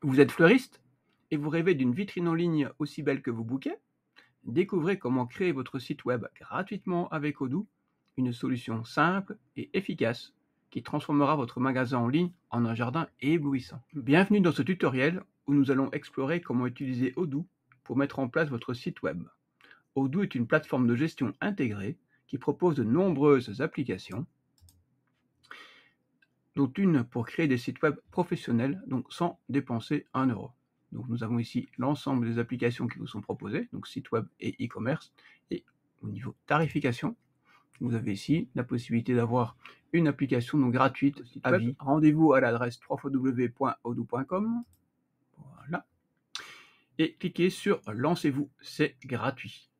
Vous êtes fleuriste et vous rêvez d'une vitrine en ligne aussi belle que vos bouquets? Découvrez comment créer votre site web gratuitement avec Odoo, une solution simple et efficace qui transformera votre magasin en ligne en un jardin éblouissant. Bienvenue dans ce tutoriel où nous allons explorer comment utiliser Odoo pour mettre en place votre site web. Odoo est une plateforme de gestion intégrée qui propose de nombreuses applications, dont une pour créer des sites web professionnels, donc sans dépenser 1 euro. Donc nous avons ici l'ensemble des applications qui vous sont proposées, donc site web et e-commerce. Et au niveau tarification, vous avez ici la possibilité d'avoir une application donc gratuite à vie. Rendez-vous à l'adresse www.odoo.com. Voilà. Et cliquez sur Lancez-vous, c'est gratuit.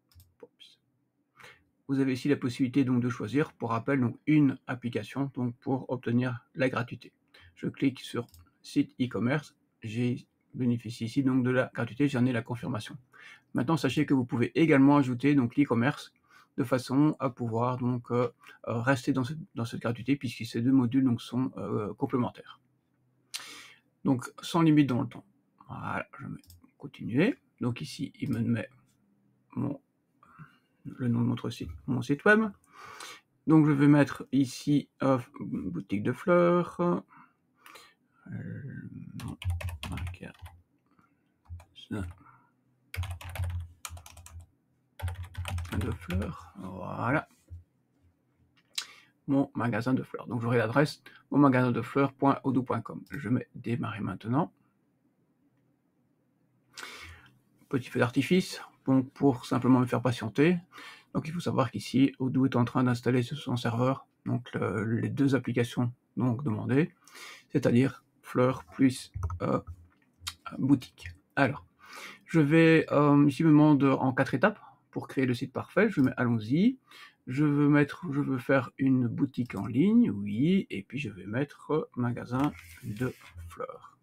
Vous avez ici la possibilité donc de choisir, pour rappel, donc une application donc pour obtenir la gratuité. Je clique sur site e-commerce, j'ai bénéficié ici donc de la gratuité, j'en ai la confirmation. Maintenant, sachez que vous pouvez également ajouter donc l'e-commerce de façon à pouvoir donc rester dans cette gratuité, puisque ces deux modules donc sont complémentaires. Donc sans limite dans le temps. Voilà, je mets continuer. Donc ici, il me met le nom de mon site web. Donc je vais mettre ici boutique de fleurs, de fleurs, voilà, mon magasin de fleurs. Donc j'aurai l'adresse mon magasin de fleurs.odoo.com. Je mets démarrer maintenant. Petit feu d'artifice, donc pour simplement me faire patienter. Donc il faut savoir qu'ici Odoo est en train d'installer sur son serveur donc les deux applications donc demandées, c'est-à-dire fleurs plus boutique. Alors, je vais ici me demande en 4 étapes pour créer le site parfait. Je mets allons-y. Je veux faire une boutique en ligne, oui, et puis je vais mettre magasin de fleurs.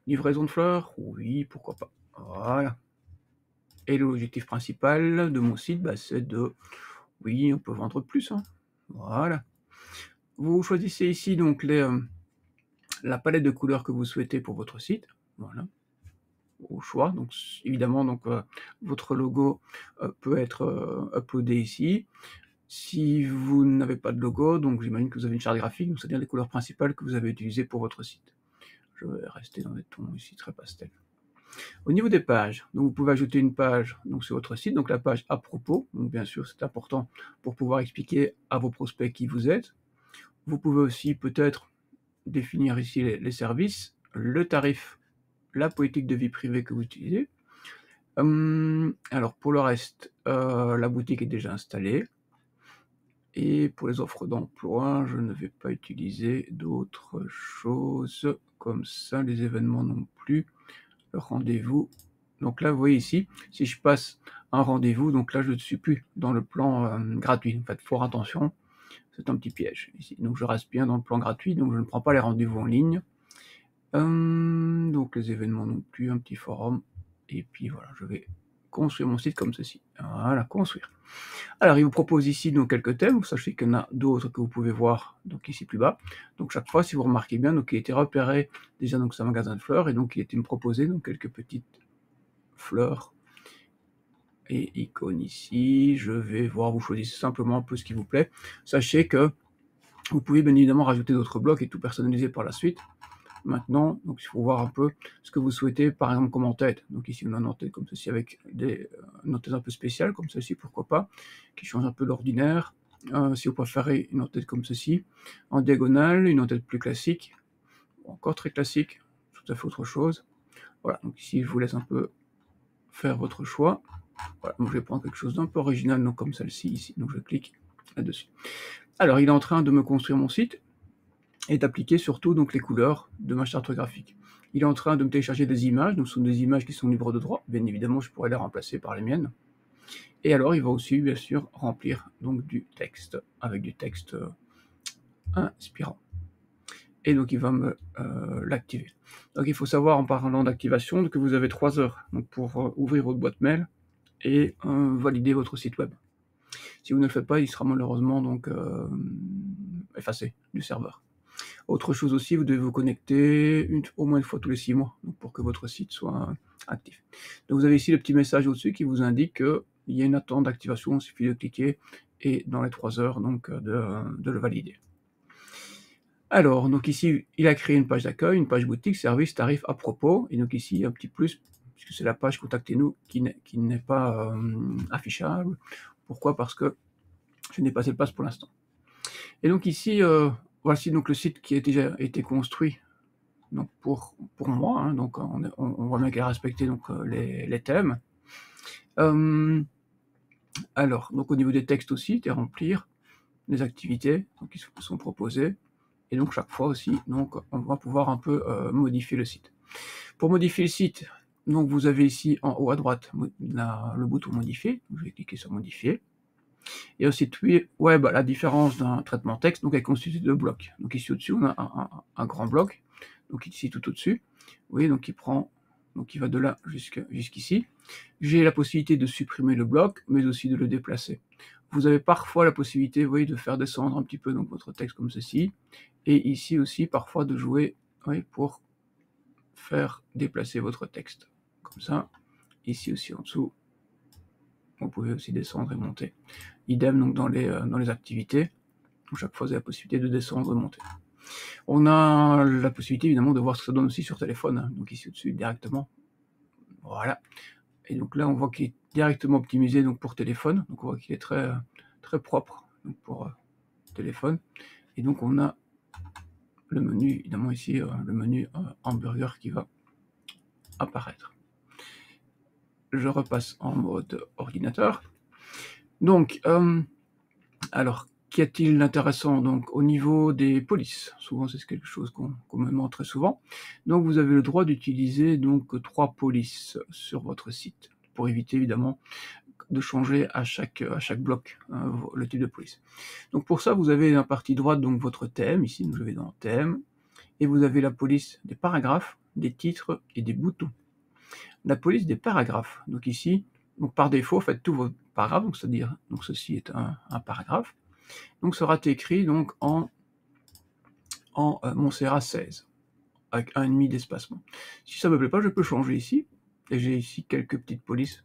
Livraison de fleurs, oui, pourquoi pas. Voilà. Et l'objectif principal de mon site, c'est de, oui, on peut vendre plus, hein. Voilà. Vous choisissez ici donc la palette de couleurs que vous souhaitez pour votre site, voilà, au choix. Donc évidemment, donc votre logo peut être uploadé ici. Si vous n'avez pas de logo, donc j'imagine que vous avez une charte graphique, donc c'est-à-dire les couleurs principales que vous avez utilisées pour votre site. Je vais rester dans des tons ici très pastel. Au niveau des pages, donc vous pouvez ajouter une page donc sur votre site, donc la page à propos, donc bien sûr c'est important pour pouvoir expliquer à vos prospects qui vous êtes. Vous pouvez aussi peut-être définir ici les services, le tarif, la politique de vie privée que vous utilisez. Alors pour le reste, la boutique est déjà installée. Et pour les offres d'emploi, je ne vais pas utiliser d'autres choses comme ça, les événements non plus, le rendez-vous. Donc là, vous voyez ici, si je passe un rendez-vous, donc là, je ne suis plus dans le plan gratuit. En fait, fort attention, c'est un petit piège ici. Donc je reste bien dans le plan gratuit, donc je ne prends pas les rendez-vous en ligne. Donc les événements non plus, un petit forum. Et puis voilà, je vais construire mon site comme ceci. Voilà, construire. Alors, il vous propose ici donc quelques thèmes. Sachez qu'il y en a d'autres que vous pouvez voir donc ici plus bas. Donc chaque fois, si vous remarquez bien, donc il a été repéré déjà donc c'est un magasin de fleurs et donc il a été me proposer donc quelques petites fleurs et icônes ici. Je vais voir, vous choisissez simplement un peu ce qui vous plaît. Sachez que vous pouvez bien évidemment rajouter d'autres blocs et tout personnaliser par la suite. Maintenant, donc il faut voir un peu ce que vous souhaitez, par exemple comme en-tête. Donc ici on a une en-tête comme ceci avec des en-tête un peu spéciales comme ceci, pourquoi pas, qui change un peu d'ordinaire. Si vous préférez une en-tête comme ceci, en diagonale, une en-tête plus classique, encore très classique, tout à fait autre chose. Voilà, donc ici je vous laisse un peu faire votre choix. Voilà, donc je vais prendre quelque chose d'un peu original, donc comme celle-ci ici, donc je clique là-dessus. Alors il est en train de me construire mon site et d'appliquer surtout donc les couleurs de ma charte graphique. Il est en train de me télécharger des images, donc ce sont des images qui sont libres de droit, bien évidemment je pourrais les remplacer par les miennes. Et alors il va aussi bien sûr remplir donc du texte, avec du texte inspirant. Et donc il va me l'activer. Donc il faut savoir en parlant d'activation que vous avez 3 heures donc, pour ouvrir votre boîte mail et valider votre site web. Si vous ne le faites pas, il sera malheureusement donc effacé du serveur. Autre chose aussi, vous devez vous connecter au moins une fois tous les 6 mois, donc pour que votre site soit actif. Donc vous avez ici le petit message au-dessus qui vous indique qu'il y a une attente d'activation, il suffit de cliquer et dans les 3 heures donc de le valider. Alors, donc ici, il a créé une page d'accueil, une page boutique, service, tarif, à propos, et donc ici, un petit plus, puisque c'est la page contactez-nous qui n'est pas affichable. Pourquoi? Parce que je n'ai pas cette place pour l'instant. Et donc ici, voici donc le site qui a déjà été construit donc pour moi, hein, donc on voit bien qu'il a respecté donc les thèmes. Alors, donc au niveau des textes aussi, et remplir les activités donc, qui sont proposées. Et donc chaque fois aussi, donc on va pouvoir un peu modifier le site. Pour modifier le site, donc vous avez ici en haut à droite le bouton modifier. Je vais cliquer sur modifier. Et au site web, la différence d'un traitement texte, donc elle est constituée de blocs. Donc ici au-dessus, on a un grand bloc, donc ici tout au-dessus. Vous voyez, donc il va de là jusqu'ici. J'ai la possibilité de supprimer le bloc, mais aussi de le déplacer. Vous avez parfois la possibilité, vous voyez, de faire descendre un petit peu donc, votre texte comme ceci. Et ici aussi, parfois, de jouer pour faire déplacer votre texte. Comme ça. Ici aussi en dessous, vous pouvez aussi descendre et monter. Idem donc dans les activités. Chaque fois, vous avez la possibilité de descendre et monter. On a la possibilité évidemment de voir ce que ça donne aussi sur téléphone. Hein. Donc ici au-dessus directement. Voilà. Et donc là, on voit qu'il est directement optimisé donc, pour téléphone. Donc on voit qu'il est très, très propre donc, pour téléphone. Et donc on a le menu, évidemment ici, le menu hamburger qui va apparaître. Je repasse en mode ordinateur. Donc, alors, qu'y a-t-il d'intéressant donc au niveau des polices? Souvent, c'est quelque chose qu'on me demande très souvent. Donc, vous avez le droit d'utiliser donc 3 polices sur votre site pour éviter évidemment de changer à chaque bloc le type de police. Donc, pour ça, vous avez la partie droite donc votre thème ici. Donc, je vais dans thème et vous avez la police des paragraphes, des titres et des boutons. La police des paragraphes. Donc ici, donc par défaut, faites tous vos paragraphes, donc c'est-à-dire, donc ceci est un paragraphe, donc sera écrit donc en Montserrat 16, avec 1,5 d'espacement. Si ça ne me plaît pas, je peux changer ici, et j'ai ici quelques petites polices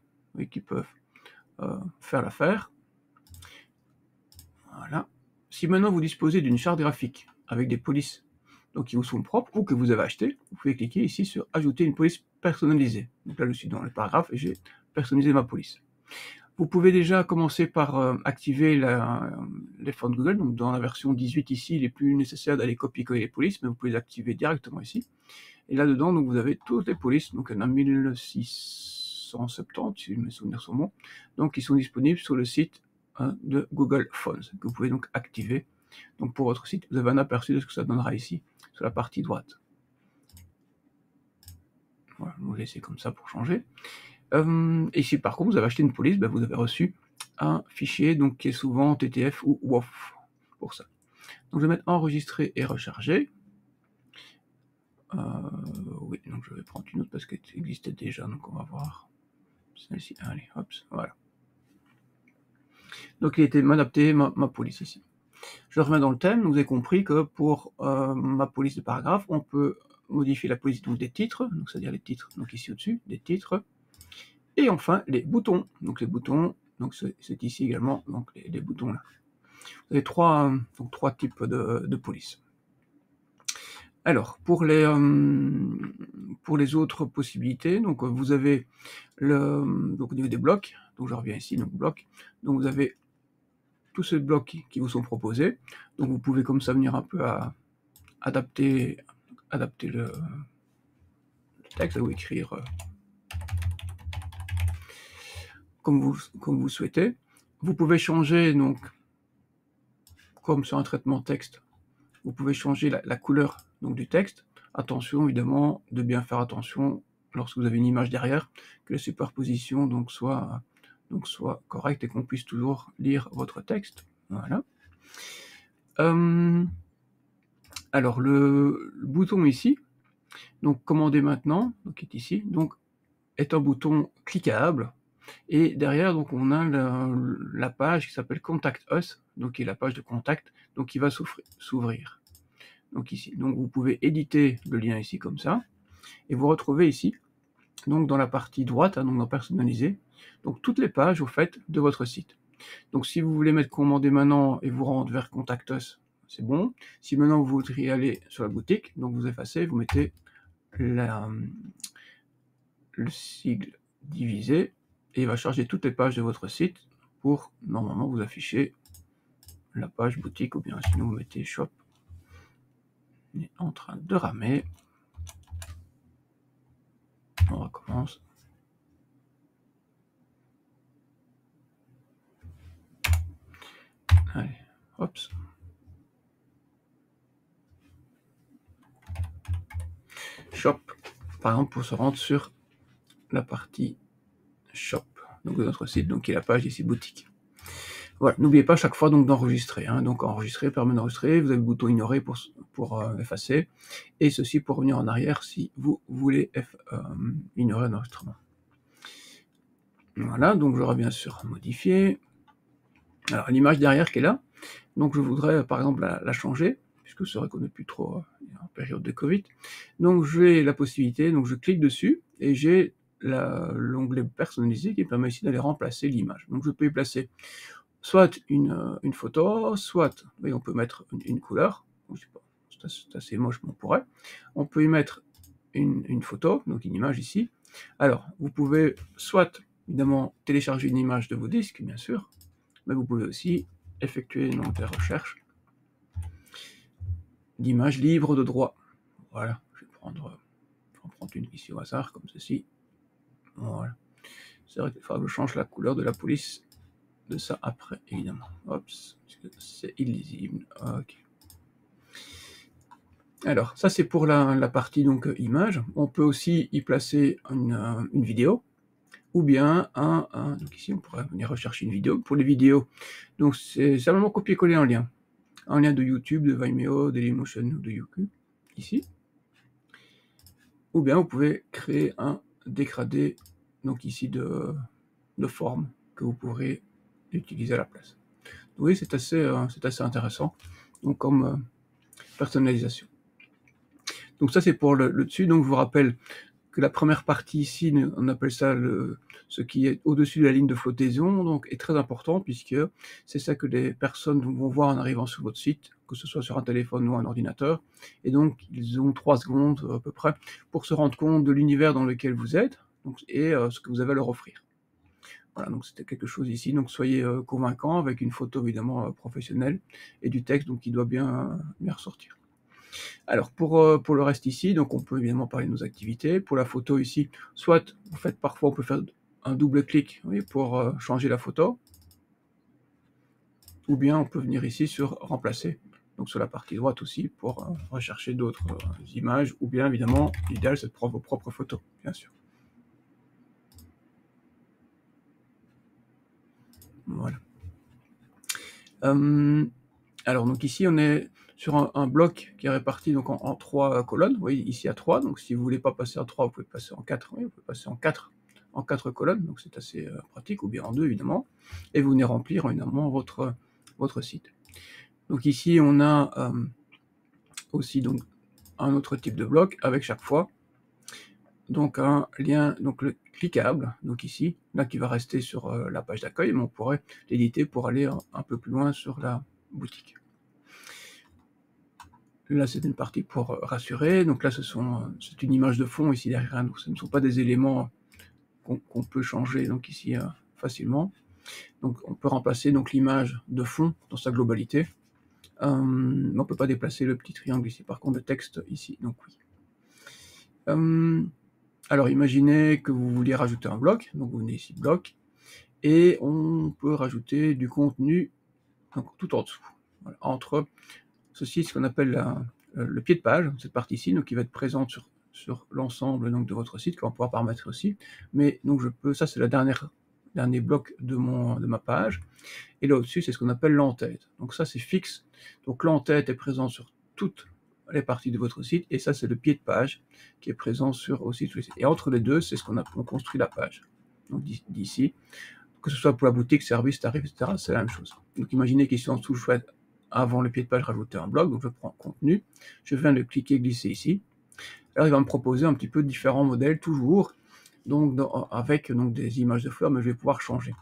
qui peuvent faire l'affaire. Voilà. Si maintenant vous disposez d'une charte graphique avec des polices donc qui vous sont propres ou que vous avez acheté, vous pouvez cliquer ici sur ajouter une police personnalisée. Donc là je suis dans le paragraphe et j'ai personnalisé ma police. Vous pouvez déjà commencer par activer les fonts de Google, donc dans la version 18 ici, il est plus nécessaire d'aller copier-coller les polices, mais vous pouvez les activer directement ici. Et là-dedans, donc vous avez toutes les polices, donc il y en a 1670, si mes souvenirs sont bons, donc qui sont disponibles sur le site de Google Fonts, que vous pouvez donc activer. Donc pour votre site, vous avez un aperçu de ce que ça donnera ici, sur la partie droite. Voilà, je vais vous laisser comme ça pour changer. Et si par contre vous avez acheté une police, vous avez reçu un fichier donc, qui est souvent TTF ou WOF pour ça. Donc je vais mettre enregistrer et recharger. Oui, donc je vais prendre une autre parce qu'elle existait déjà, donc on va voir. Celle-ci, allez, hop, voilà. Donc il était adapté ma police ici. Je le remets dans le thème, vous avez compris que pour ma police de paragraphe, on peut modifier la police donc, des titres, donc c'est-à-dire les titres, donc ici au-dessus, des titres, et enfin les boutons. Donc les boutons, donc c'est ici également, donc les boutons là. Vous avez trois types de police. Alors, pour les autres possibilités, donc vous avez donc au niveau des blocs, donc je reviens ici, donc bloc, donc vous avez tous ces blocs qui vous sont proposés, donc vous pouvez comme ça venir un peu à adapter le texte ou écrire comme vous souhaitez. Vous pouvez changer, donc, comme sur un traitement texte, vous pouvez changer la couleur donc, du texte. Attention, évidemment, de bien faire attention, lorsque vous avez une image derrière, que la superposition donc, soit correcte et qu'on puisse toujours lire votre texte. Voilà. Alors, le bouton ici, donc commander maintenant, donc est ici, donc est un bouton cliquable. Et derrière, donc, on a la page qui s'appelle Contact Us, donc qui est la page de contact, donc qui va s'ouvrir. donc ici. Donc vous pouvez éditer le lien ici comme ça, et vous retrouvez ici, donc dans la partie droite, hein, donc dans personnaliser, donc toutes les pages au fait de votre site. Donc si vous voulez mettre commander maintenant et vous rendre vers Contact Us, c'est bon. Si maintenant vous voudriez aller sur la boutique, donc vous effacez, vous mettez le sigle divisé, et il va charger toutes les pages de votre site pour normalement vous afficher la page boutique, ou bien sinon vous mettez shop. On est en train de ramer. On recommence. Allez, hop. Shop, par exemple, pour se rendre sur la partie shop, donc de notre site, donc qui est la page ici boutique. Voilà, n'oubliez pas chaque fois donc d'enregistrer, hein. Donc enregistrer permet d'enregistrer, vous avez le bouton ignorer pour effacer, et ceci pour revenir en arrière si vous voulez ignorer un enregistrement. Voilà, donc je reviens sur modifier. Alors l'image derrière qui est là, donc je voudrais par exemple la changer, puisque c'est vrai qu'on n'est plus trop en période de Covid. Donc j'ai la possibilité, donc je clique dessus, et j'ai l'onglet personnalisé qui permet ici d'aller remplacer l'image. Donc je peux y placer soit une photo, soit, oui, on peut mettre une couleur, je sais pas, c'est assez moche mais on pourrait. On peut y mettre une photo, donc une image ici. Alors, vous pouvez soit, évidemment, télécharger une image de vos disques, bien sûr, mais vous pouvez aussi effectuer donc, des recherches d'images libres de droit. Voilà, je vais prendre une ici au hasard, comme ceci. Voilà. C'est vrai qu'il faudra que je change la couleur de la police de ça après, évidemment. Hop, c'est illisible. Ok. Alors, ça c'est pour la partie donc image. On peut aussi y placer une vidéo, ou bien donc ici on pourrait venir rechercher une vidéo. Pour les vidéos, donc c'est simplement copier-coller un lien de YouTube, de Vimeo, Dailymotion ou de YouTube, ici. Ou bien vous pouvez créer un dégradé, donc ici de forme, que vous pourrez utiliser à la place. Oui, c'est assez intéressant, donc comme personnalisation. Donc ça c'est pour le dessus, donc je vous rappelle que la première partie ici, on appelle ça ce qui est au-dessus de la ligne de flottaison, donc est très important, puisque c'est ça que les personnes vont voir en arrivant sur votre site, que ce soit sur un téléphone ou un ordinateur, et donc ils ont 3 secondes à peu près pour se rendre compte de l'univers dans lequel vous êtes, donc, et ce que vous avez à leur offrir. Voilà, donc c'était quelque chose ici, donc soyez convaincant, avec une photo évidemment professionnelle, et du texte donc qui doit bien ressortir. Alors pour le reste ici, donc on peut évidemment parler de nos activités. Pour la photo ici, soit vous faites parfois on peut faire un double clic, oui, pour changer la photo, ou bien on peut venir ici sur remplacer, donc sur la partie droite aussi, pour rechercher d'autres images, ou bien évidemment l'idéal c'est de prendre vos propres photos, bien sûr. Voilà. Alors donc ici on est sur un bloc qui est réparti donc en 3 colonnes. Vous voyez ici à 3, donc si vous voulez pas passer en 3, vous pouvez passer en 4, oui, vous pouvez passer en 4 colonnes, donc c'est assez pratique, ou bien en 2 évidemment, et vous venez remplir évidemment votre site. Donc ici on a aussi donc un autre type de bloc avec chaque fois donc un lien donc le cliquable, donc ici, là qui va rester sur la page d'accueil, mais on pourrait l'éditer pour aller un peu plus loin sur la boutique. Là, c'est une partie pour rassurer. Donc là, c'est une image de fond ici derrière. Donc, ce ne sont pas des éléments qu'on peut changer donc ici facilement. Donc, on peut remplacer donc l'image de fond dans sa globalité. Mais on ne peut pas déplacer le petit triangle ici. Par contre, le texte ici, donc oui. Alors, imaginez que vous vouliez rajouter un bloc. Donc, vous venez ici, bloc. Et on peut rajouter du contenu donc, tout en dessous. Voilà, entre ceci, ce qu'on appelle le pied de page, cette partie ici, donc qui va être présente sur l'ensemble donc de votre site, qu'on va pouvoir paramétrer aussi. Mais donc ça c'est le dernier bloc de ma page. Et là au-dessus, c'est ce qu'on appelle l'entête. Donc ça c'est fixe. Donc l'entête est présent sur toutes les parties de votre site, et ça c'est le pied de page qui est présent sur aussi tous les sites. Et entre les deux, c'est ce on construit la page. Donc d'ici, que ce soit pour la boutique, service, tarif, etc., c'est la même chose. Donc imaginez qu'ici en dessous, je fais avant le pied de page, rajouter un bloc, donc je prends contenu, je viens de cliquer, glisser ici. Alors il va me proposer un petit peu différents modèles, toujours, donc avec donc, des images de fleurs, mais je vais pouvoir changer.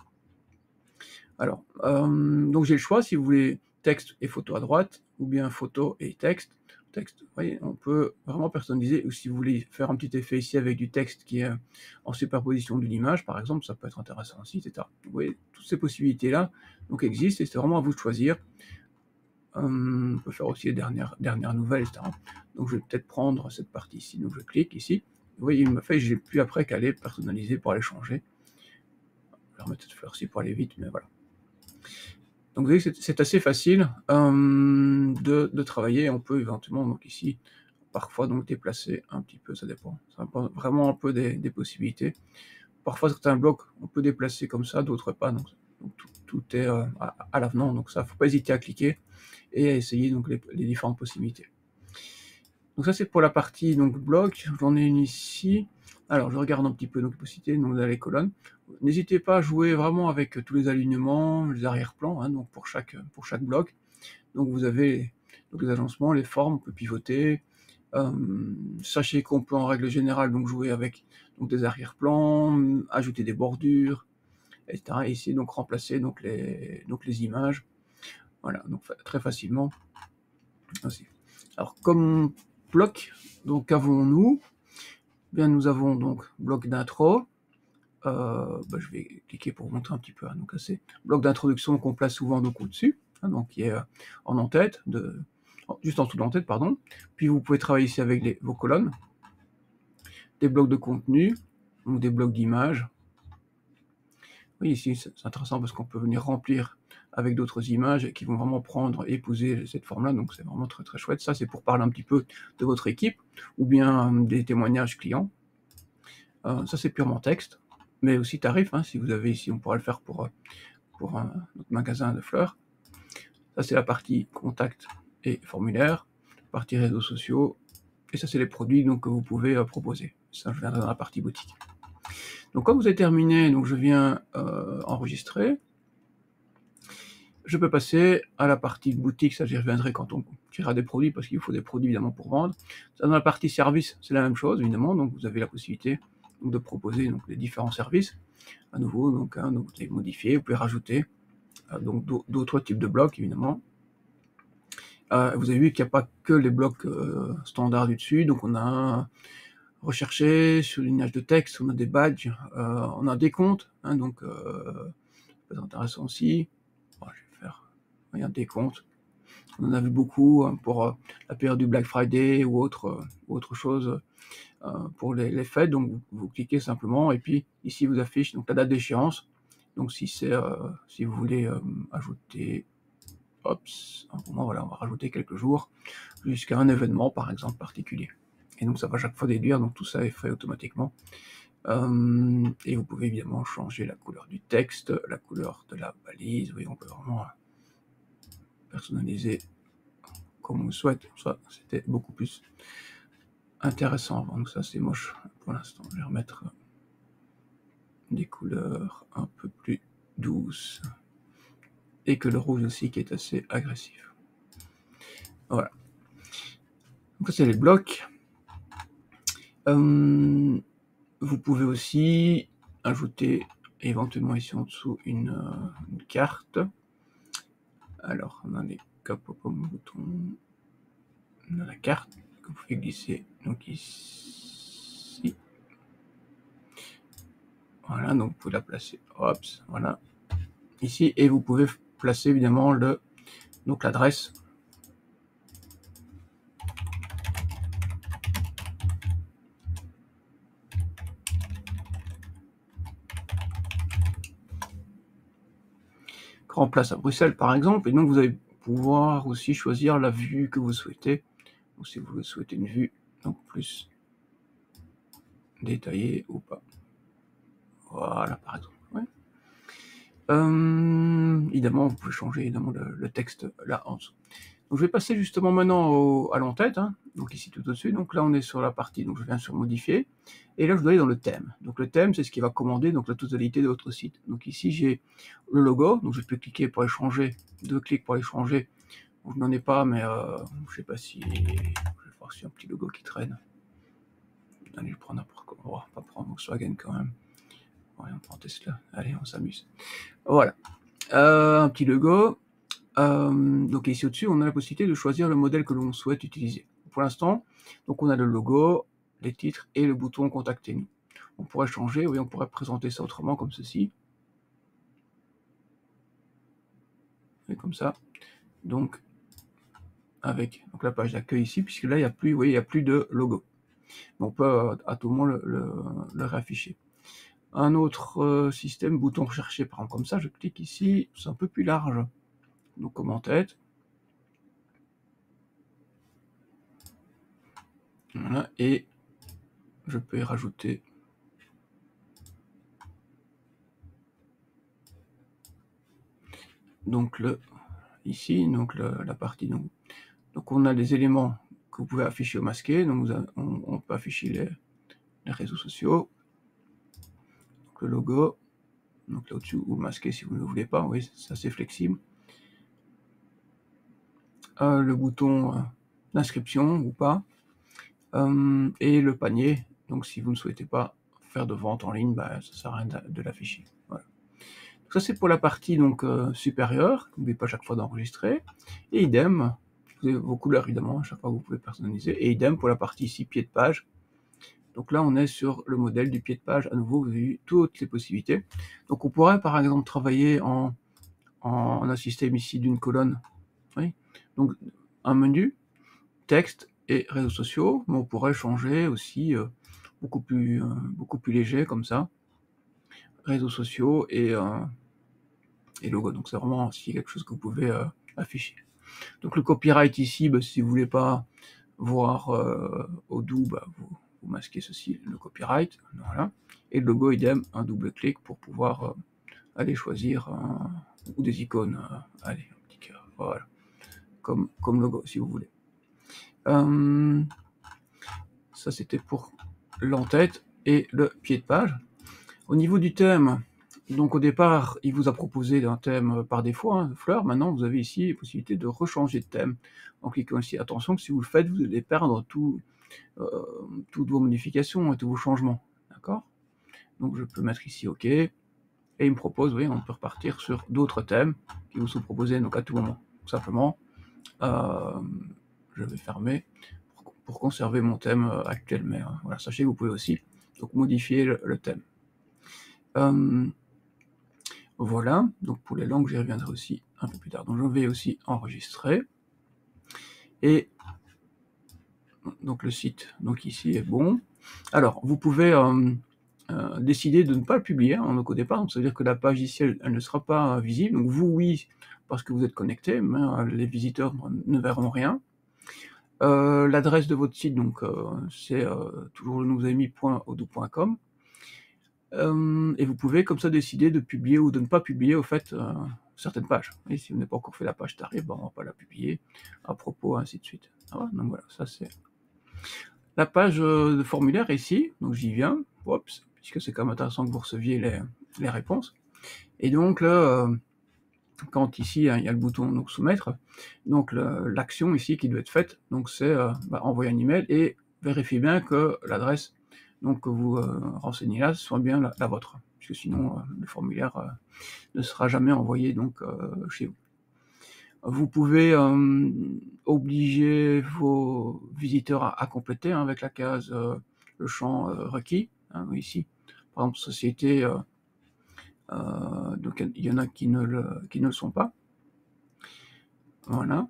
Alors, donc j'ai le choix, si vous voulez texte et photo à droite, ou bien photo et texte. Texte, vous voyez, on peut vraiment personnaliser, ou si vous voulez faire un petit effet ici avec du texte qui est en superposition d'une image, par exemple, ça peut être intéressant aussi, etc. Vous voyez, toutes ces possibilités-là donc existent, et c'est vraiment à vous de choisir. On peut faire aussi les dernières nouvelles, etc. Donc je vais peut-être prendre cette partie ici, donc je clique ici. Vous voyez, il m'a fait, j'ai plus après qu'à aller personnaliser pour aller changer. Je vais remettre cette fleur-ci pour aller vite, mais voilà. Donc vous voyez que c'est assez facile de travailler. On peut éventuellement, donc ici, parfois donc déplacer un petit peu, ça dépend vraiment un peu des possibilités. Parfois certains blocs, on peut déplacer comme ça, d'autres pas, donc tout est à l'avenant, donc ça, faut pas hésiter à cliquer et à essayer donc les différentes possibilités. Donc ça c'est pour la partie donc bloc, j'en ai une ici. Alors je regarde un petit peu donc les possibilités, donc dans les colonnes. N'hésitez pas à jouer vraiment avec tous les alignements, les arrière-plans, hein, donc pour chaque bloc. Donc vous avez donc les agencements, les formes, on peut pivoter. Sachez qu'on peut en règle générale donc jouer avec donc des arrière-plans, ajouter des bordures, etc. Et ici donc remplacer donc les images. Voilà, donc très facilement aussi. Alors comme bloc, donc qu'avons-nous? Bien, nous avons donc bloc d'intro. Je vais cliquer pour vous montrer un petit peu. Hein, donc c'est bloc d'introduction qu'on place souvent donc au-dessus, hein, donc qui est en en-tête, juste en dessous de l'en-tête, pardon. Puis vous pouvez travailler ici avec vos colonnes, des blocs de contenu, donc des blocs d'images. Oui, ici c'est intéressant parce qu'on peut venir remplir avec d'autres images qui vont vraiment prendre et épouser cette forme-là, donc c'est vraiment très très chouette. Ça c'est pour parler un petit peu de votre équipe, ou bien des témoignages clients. Ça c'est purement texte, mais aussi tarif, hein, si vous avez ici, on pourra le faire pour notre magasin de fleurs. Ça c'est la partie contact et formulaire, partie réseaux sociaux, et ça c'est les produits donc, que vous pouvez proposer. Ça je viendrai dans la partie boutique. Donc quand vous avez terminé, donc je viens enregistrer. Je peux passer à la partie boutique, ça j'y reviendrai quand on tirera des produits, parce qu'il faut des produits évidemment pour vendre. Ça, dans la partie service, c'est la même chose évidemment, donc vous avez la possibilité donc, de proposer donc, les différents services. À nouveau, donc vous pouvez modifier, vous pouvez rajouter donc d'autres types de blocs évidemment. Vous avez vu qu'il n'y a pas que les blocs standards du dessus, donc on a recherché sur l'image de texte, on a des badges, on a des comptes, hein, donc c'est intéressant aussi. Bon, je vais faire un décompte. On en a vu beaucoup hein, pour la période du Black Friday ou autre chose pour les fêtes. Donc vous cliquez simplement et puis ici vous affiche donc la date d'échéance. Donc si vous voulez ajouter, pour moi voilà, on va rajouter quelques jours jusqu'à un événement par exemple particulier. Et donc ça va chaque fois déduire, donc tout ça est fait automatiquement. Et vous pouvez évidemment changer la couleur du texte, la couleur de la balise. Oui, on peut vraiment personnaliser comme on souhaite. Ça, c'était beaucoup plus intéressant avant. Donc ça, c'est moche pour l'instant. Je vais remettre des couleurs un peu plus douces. Et que le rouge aussi qui est assez agressif. Voilà. Donc ça, c'est les blocs. Vous pouvez aussi ajouter éventuellement ici en dessous une carte. Alors, on a les comme bouton. On a la carte que vous pouvez glisser donc ici. Voilà, donc vous pouvez la placer, voilà, ici, et vous pouvez placer évidemment donc l'adresse. Grand Place à Bruxelles par exemple, et donc vous allez pouvoir aussi choisir la vue que vous souhaitez, ou si vous souhaitez une vue donc plus détaillée ou pas. Voilà par exemple. Ouais. Évidemment, vous pouvez changer évidemment le texte là en dessous. Donc je vais passer justement maintenant à l'en-tête, hein, donc ici tout au-dessus. Donc là on est sur la partie, donc je viens sur modifier, et là je dois aller dans le thème. Donc le thème c'est ce qui va commander donc la totalité de votre site. Donc ici j'ai le logo, donc je peux cliquer pour aller changer, deux clics pour aller changer je n'en ai pas, mais je sais pas si... Je vais voir si y a un petit logo qui traîne. Allez, je prends n'importe quoi. On va pas prendre Volkswagen quand même. Ouais, on prend Tesla. Allez, on s'amuse. Voilà. Un petit logo. Donc ici au-dessus, on a la possibilité de choisir le modèle que l'on souhaite utiliser. Pour l'instant, donc on a le logo, les titres et le bouton Contactez-nous. On pourrait changer, oui, on pourrait présenter ça autrement comme ceci. Et comme ça. Donc, avec donc la page d'accueil ici, puisque là, il n'y a plus, vous voyez, il n'y a plus de logo. Mais on peut à tout moment le réafficher. Un autre système, bouton rechercher, par exemple, comme ça, je clique ici, c'est un peu plus large. Donc, comme en tête. Voilà, et je peux y rajouter donc ici, donc la partie donc on a les éléments que vous pouvez afficher ou masquer, donc on peut afficher les réseaux sociaux, donc le logo, donc là au-dessus, ou masquer si vous ne le voulez pas, oui, c'est assez flexible. Le bouton d'inscription ou pas, et le panier, donc si vous ne souhaitez pas faire de vente en ligne, bah, ça sert à rien de l'afficher. Voilà. Donc ça c'est pour la partie donc supérieure, n'oubliez pas chaque fois d'enregistrer, et idem, vous avez vos couleurs évidemment, à chaque fois vous pouvez personnaliser, et idem pour la partie ici pied de page. Donc là on est sur le modèle du pied de page, à nouveau vous avez eu toutes les possibilités. Donc on pourrait par exemple travailler en un système ici d'une colonne, oui. Donc un menu, texte et réseaux sociaux, mais on pourrait changer aussi beaucoup plus léger comme ça, réseaux sociaux et logo. Donc c'est vraiment aussi quelque chose que vous pouvez afficher. Donc le copyright ici, bah, si vous voulez pas voir au doux, bah, vous masquez ceci, le copyright, voilà. Et le logo idem, un double clic pour pouvoir aller choisir ou des icônes, allez, un petit cœur, voilà, comme logo si vous voulez. Ça c'était pour l'entête et le pied de page. Au niveau du thème, donc au départ, il vous a proposé un thème par défaut, hein, fleurs. Maintenant, vous avez ici la possibilité de rechanger de thème. En cliquant ici, attention que si vous le faites, vous allez perdre toutes vos modifications et tous vos changements. D'accord? Donc je peux mettre ici OK. Et il me propose, vous voyez, on peut repartir sur d'autres thèmes qui vous sont proposés donc à tout moment. Tout simplement, je vais fermer pour conserver mon thème actuel. Mais voilà, sachez que vous pouvez aussi donc modifier le thème. Voilà, donc pour les langues, j'y reviendrai aussi un peu plus tard. Donc je vais aussi enregistrer. Et donc le site, donc ici est bon. Alors, vous pouvez décider de ne pas le publier donc au départ, donc ça veut dire que la page ici, elle ne sera pas visible. Donc vous, oui, parce que vous êtes connecté, mais les visiteurs ne verront rien. L'adresse de votre site, donc c'est toujours le nousami.odoo.com. Et vous pouvez comme ça décider de publier ou de ne pas publier au fait certaines pages. Et si vous n'avez pas encore fait la page tarif, ben on va pas la publier à propos, ainsi de suite. Donc voilà, ça c'est la page de formulaire ici, donc j'y viens, oups, puisque c'est quand même intéressant que vous receviez les réponses. Et donc là, quand ici il y a le bouton donc soumettre, donc l'action ici qui doit être faite, donc c'est envoyer un email et vérifier bien que l'adresse donc que vous renseignez là soit bien la vôtre, puisque sinon le formulaire ne sera jamais envoyé donc chez vous. Vous pouvez obliger vos visiteurs à compléter avec la case le champ requis, ici. Par exemple, société, donc il y en a qui ne le sont pas. Voilà.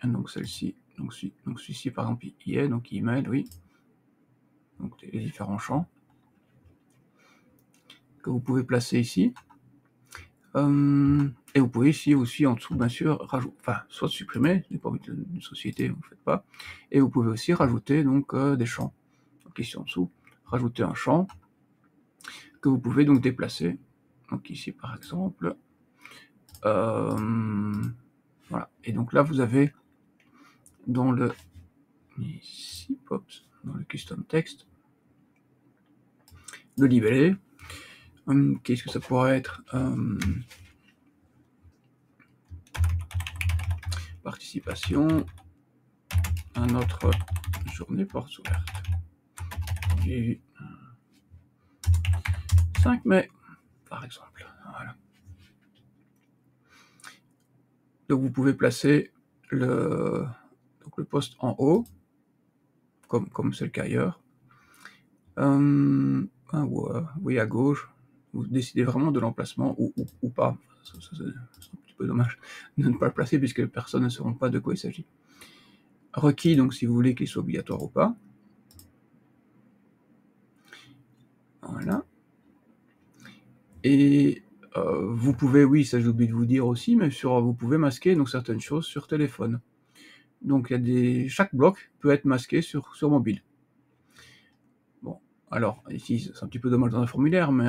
Donc celle-ci, donc celui-ci par exemple y est, donc email, oui. Donc les différents champs que vous pouvez placer ici. Et vous pouvez ici aussi en dessous, bien sûr, soit supprimer, si vous n'avez pas envie d'une société, vous ne le faites pas, et vous pouvez aussi rajouter donc des champs. Donc ici en dessous, rajouter un champ que vous pouvez donc déplacer. Donc ici par exemple, voilà. Et donc là vous avez dans le ici, dans le custom text, le libellé. Qu'est-ce que ça pourrait être participation à notre journée porte ouverte du 5 mai, par exemple. Voilà. Donc vous pouvez placer le post en haut, comme c'est le cas ailleurs. Oui, à gauche. Vous décidez vraiment de l'emplacement ou pas. C'est un petit peu dommage de ne pas le placer puisque les personnes ne sauront pas de quoi il s'agit. Requis, donc si vous voulez qu'il soit obligatoire ou pas. Voilà. Et vous pouvez, oui, ça j'ai oublié de vous dire aussi, mais vous pouvez masquer donc certaines choses sur téléphone. Donc chaque bloc peut être masqué sur mobile. Bon, alors ici c'est un petit peu dommage dans un formulaire, mais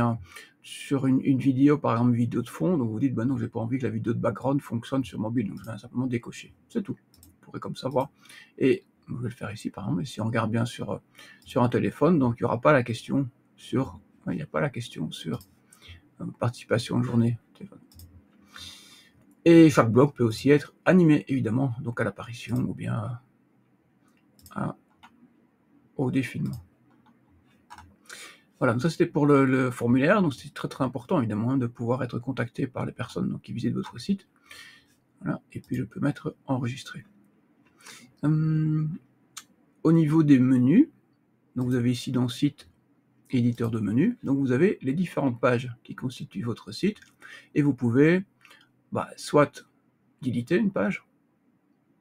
sur une vidéo, par exemple vidéo de fond, donc vous dites bah non, j'ai pas envie que la vidéo de background fonctionne sur mobile, donc je vais simplement décocher, c'est tout. Vous pourrez comme ça voir. Et je vais le faire ici par exemple, et si on regarde bien sur un téléphone, donc il n'y aura pas la question sur, il n'y a pas la question sur participation en journée téléphone. Et chaque bloc peut aussi être animé, évidemment, donc à l'apparition ou bien au défilement. Voilà, donc ça c'était pour le formulaire, donc c'est très très important évidemment de pouvoir être contacté par les personnes donc, qui visitent votre site. Voilà, et puis je peux mettre enregistré. Au niveau des menus, donc vous avez ici dans site éditeur de menus, donc vous avez les différentes pages qui constituent votre site, et vous pouvez soit d'éditer une page,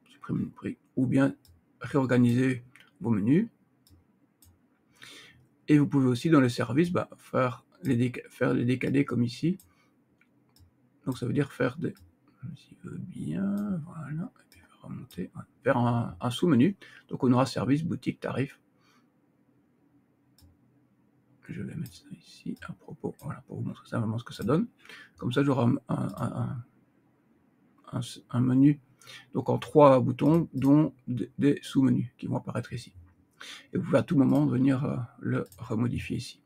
supprimer une prix, ou bien réorganiser vos menus. Et vous pouvez aussi dans les services faire les décaler comme ici. Donc ça veut dire faire des, si je veux bien, voilà, et puis remonter vers un sous-menu. Donc on aura service, boutique, tarif. Je vais mettre ça ici à propos, voilà, pour vous montrer simplement ce que ça donne. Comme ça j'aurai un menu donc en 3 boutons, dont des sous-menus qui vont apparaître ici. Et vous pouvez à tout moment venir le remodifier ici.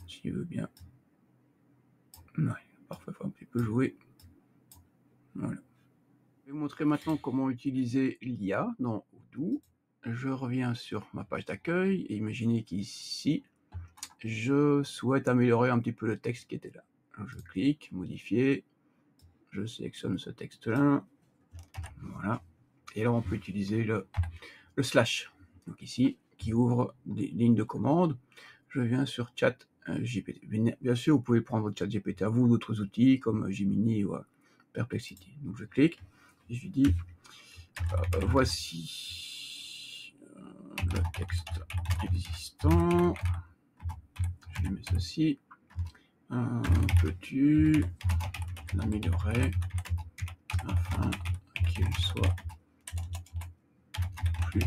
Si je veux bien. Ouais, parfois il faut un petit peu jouer. Voilà. Je vais vous montrer maintenant comment utiliser l'IA dans Odoo. Je reviens sur ma page d'accueil et imaginez qu'ici, je souhaite améliorer un petit peu le texte qui était là. Alors je clique, modifier, je sélectionne ce texte-là, voilà. Et là, on peut utiliser le slash, donc ici, qui ouvre des lignes de commande. Je viens sur chat GPT. Bien sûr, vous pouvez prendre votre chat GPT à vous, d'autres outils comme Gemini ou Perplexity. Donc je clique et je lui dis voici le texte existant. Je lui mets ceci. Peux-tu l'améliorer afin qu'il soit plus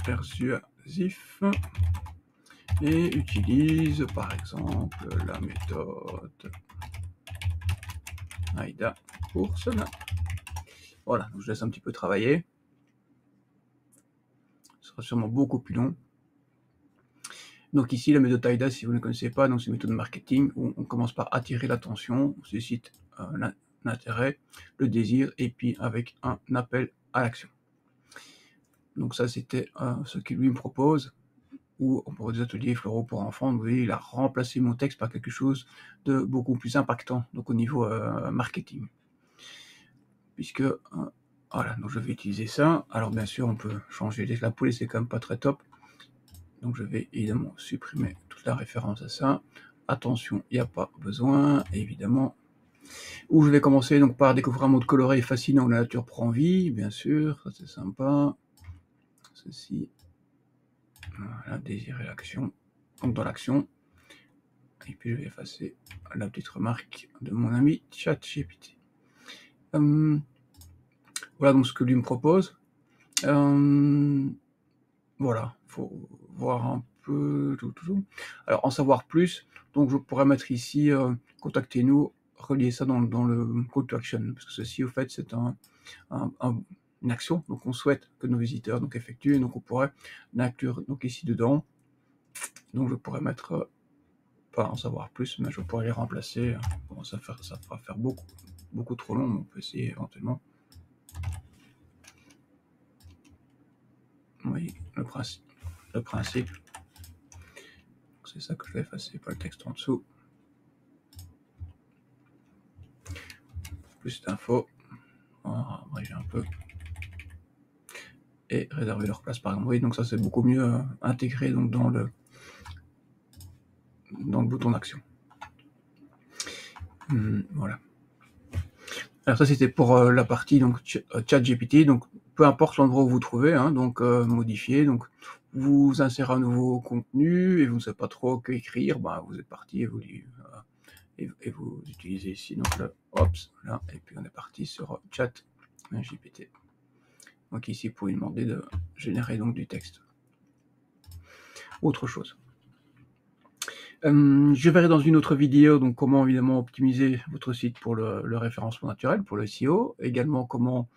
persuasif et utilise par exemple la méthode AIDA pour cela. Voilà, donc je laisse un petit peu travailler. Ce sera sûrement beaucoup plus long. Donc ici, la méthode AIDA, si vous ne connaissez pas, c'est une méthode de marketing où on commence par attirer l'attention, on suscite l'intérêt, le désir, et puis avec un appel à l'action. Donc ça, c'était ce qu'il lui me propose, ou pour des ateliers floraux pour enfants, vous voyez, il a remplacé mon texte par quelque chose de beaucoup plus impactant, donc au niveau marketing. Puisque, voilà, donc je vais utiliser ça. Alors bien sûr, on peut changer la police, c'est quand même pas très top. Donc je vais évidemment supprimer toute la référence à ça. Attention, il n'y a pas besoin, évidemment. Où je vais commencer donc par découvrir un mode coloré et fascinant où la nature prend vie, bien sûr, ça c'est sympa. Ceci, voilà, désirer l'action, donc dans l'action. Et puis je vais effacer la petite remarque de mon ami ChatGPT. Voilà donc ce que lui me propose. Voilà, faut voir un peu tout. Alors en savoir plus, donc je pourrais mettre ici contactez-nous, relier ça dans le call to action, parce que ceci au fait c'est une action donc on souhaite que nos visiteurs donc effectuent, et donc on pourrait l'inclure donc ici dedans. Donc je pourrais mettre pas en savoir plus, mais je pourrais les remplacer. Bon, ça fera faire beaucoup trop long, mais on peut essayer éventuellement. Oui, le principe. C'est ça que je vais effacer, pas le texte en dessous. Plus d'infos. On va abréger un peu. Et réserver leur place par exemple. Oui, donc ça c'est beaucoup mieux intégré donc, dans le bouton d'action. Voilà. Alors ça c'était pour la partie donc ChatGPT, donc peu importe l'endroit où vous trouvez, hein, donc modifier, donc vous insérez un nouveau contenu et vous ne savez pas trop qu'écrire, bah, vous êtes parti et vous utilisez ici donc le Ops, là, et puis on est parti sur ChatGPT. Donc ici vous pouvez demander de générer donc du texte. Autre chose. Je verrai dans une autre vidéo donc comment évidemment optimiser votre site pour le référencement naturel, pour le SEO, également comment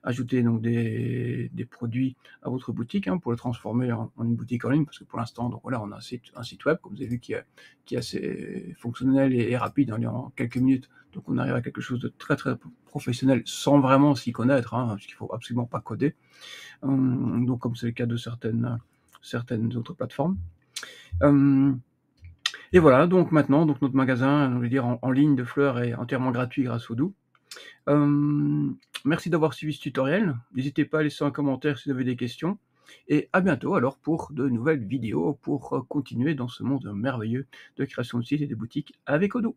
ajouter donc des produits à votre boutique hein, pour le transformer en une boutique en ligne, parce que pour l'instant donc voilà on a un site web comme vous avez vu qui est assez fonctionnel et rapide en quelques minutes, donc on arrive à quelque chose de très professionnel sans vraiment s'y connaître, hein, parce qu'il faut absolument pas coder, donc comme c'est le cas de certaines autres plateformes. Et voilà, donc maintenant, donc notre magasin, je veux dire, en ligne de fleurs est entièrement gratuit grâce au Odoo. Merci d'avoir suivi ce tutoriel. N'hésitez pas à laisser un commentaire si vous avez des questions. Et à bientôt alors pour de nouvelles vidéos pour continuer dans ce monde merveilleux de création de sites et de boutiques avec Odoo.